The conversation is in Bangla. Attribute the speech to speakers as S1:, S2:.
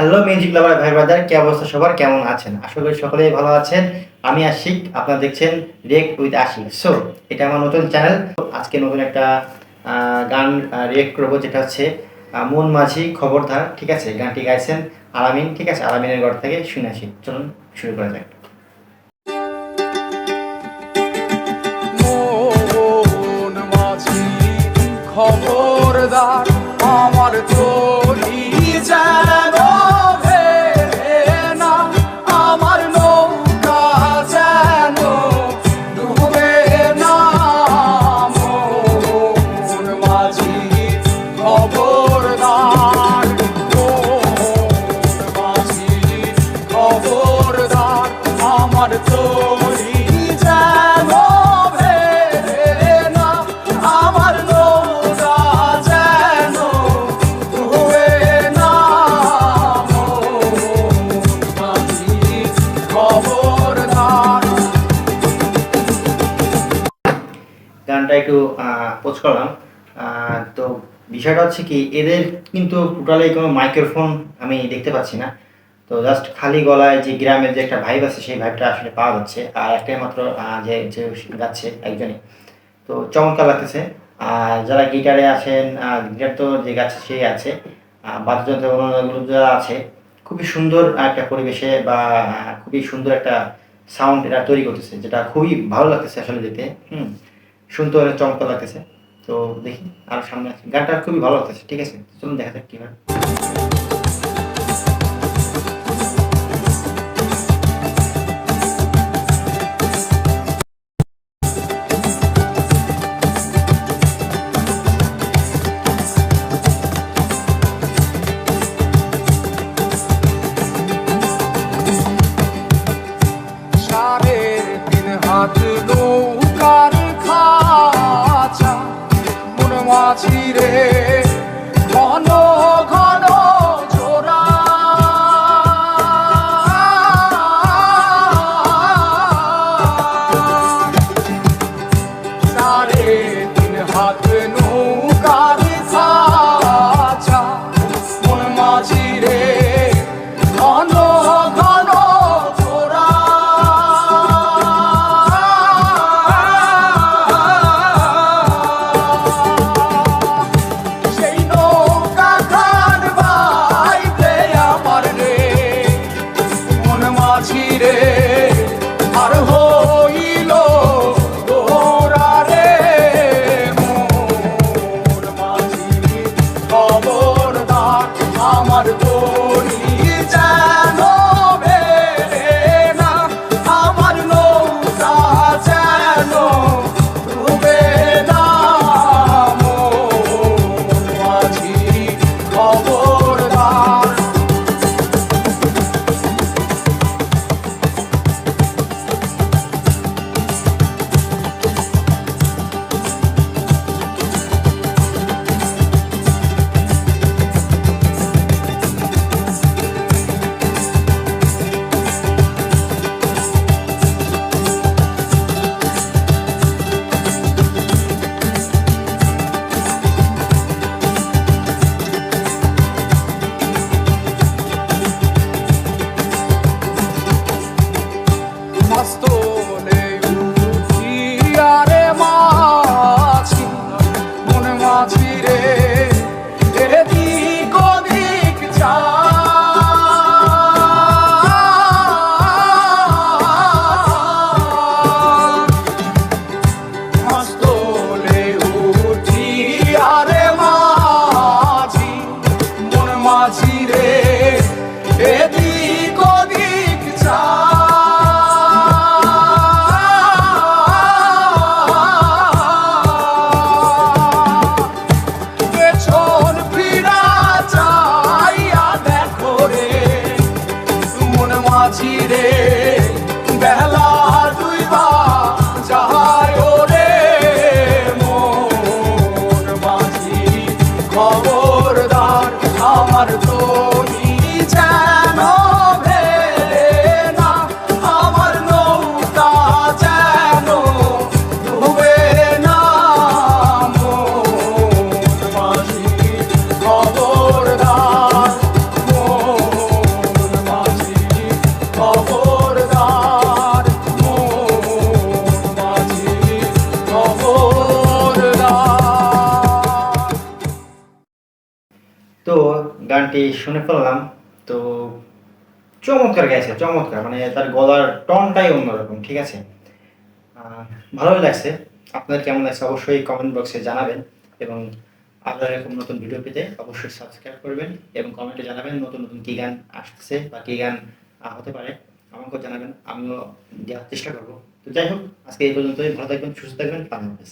S1: হ্যালো মিউজিক লাভার ভাই ব্রাদার, কি অবস্থা সবার? কেমন আছেন? আশা করি সকলেই ভালো আছেন। আমি আশিক, আপনারা দেখছেন রিয়েক্ট উইথ আশিক। সো এটা আমার নতুন চ্যানেল। আজকে নতুন একটা গান রিয়েক্ট করবো, যেটা হচ্ছে মন মাঝি খবরদার। ঠিক আছে, গানটি গাইছেন আলামিন। ঠিক আছে, আলামিনের ঘর থেকে শুনে আসি। চলুন শুরু করা যাক।
S2: মন মাঝি খবরদার, আমার চলি যেন ভেসে না, আমার নৌকা যেন ডুবে না। মন মাঝি খবরদার, মন মাঝি খবরদার, আমার চলি যেন
S1: গানটা একটু পোস্ট করলাম। তো বিষয়টা হচ্ছে কি, এদের কিন্তু টোটালি কোনো মাইক্রোফোন আমি দেখতে পাচ্ছি না। তো জাস্ট খালি গলায় যে গ্রামের যে একটা ভাইব আছে, সেই ভাইবটা আসলে পাওয়া যাচ্ছে। আর একটাই মাত্র যে যে গাচ্ছে একজনই, তো চমৎকার লাগতেছে। আর যারা গিটারে আছেন, গিটার তো যে গাচ্ছে সেই আছে, বাদ্যযন্ত্রগুলো যারা আছে, খুবই সুন্দর একটা পরিবেশে বা খুবই সুন্দর একটা সাউন্ড এরা তৈরি করতেছে, যেটা খুবই ভালো লাগতেছে আসলে দেখতে। শুনতে অনেক চমৎকার লাগতেছে। তো দেখি আরো সামনে আছে, গানটা খুবই ভালো লাগতেছে। ঠিক আছে, চলুন দেখা যাক কি হয়।
S2: হাত নৌকার খাঁচা, মন মাঝি রে ঘন ঘন জোড়া, সাড়ে তিন হাত নৌকার খাঁচা, মন মাঝি রে ঘন ঘন জোড়া। আর হইল গোরা রে, মন মাঝি খবরদার, আমার তরি যেন বেরে না, আমার নৌকা যেন ডুবে না। মন মাঝি খবরদার। মাস্তলে উঠিয়ারে মাছি, মন মাঝি রে এদিক ওদিক যা, মাস্তলে উঠিয়ারে মাছি, মন মাঝি রে এদিক ওদিক যা। মাঝি রে বেলা দুইবা যায় রে, মন মাঝি খবরদার, আমার তরি যেন
S1: গানটি শুনে ফেললাম। তো চমৎকার গেয়েছে, চমৎকার, মানে তার গলার টনটাই অন্যরকম, ঠিক আছে। ভালোই লাগছে। আপনাদের কেমন লাগছে অবশ্যই কমেন্ট বক্সে জানাবেন, এবং আরও এরকম নতুন ভিডিও পেতে অবশ্যই সাবস্ক্রাইব করবেন এবং কমেন্টে জানাবেন নতুন নতুন কী গান আসতেছে বা কী গান হতে পারে, আমাকেও জানাবেন, আমিও দেওয়ার চেষ্টা করবো। তো যাই হোক, আজকে এই পর্যন্তই। ভালো থাকবেন, সুস্থ থাকবেন, আল্লাহ হাফেজ।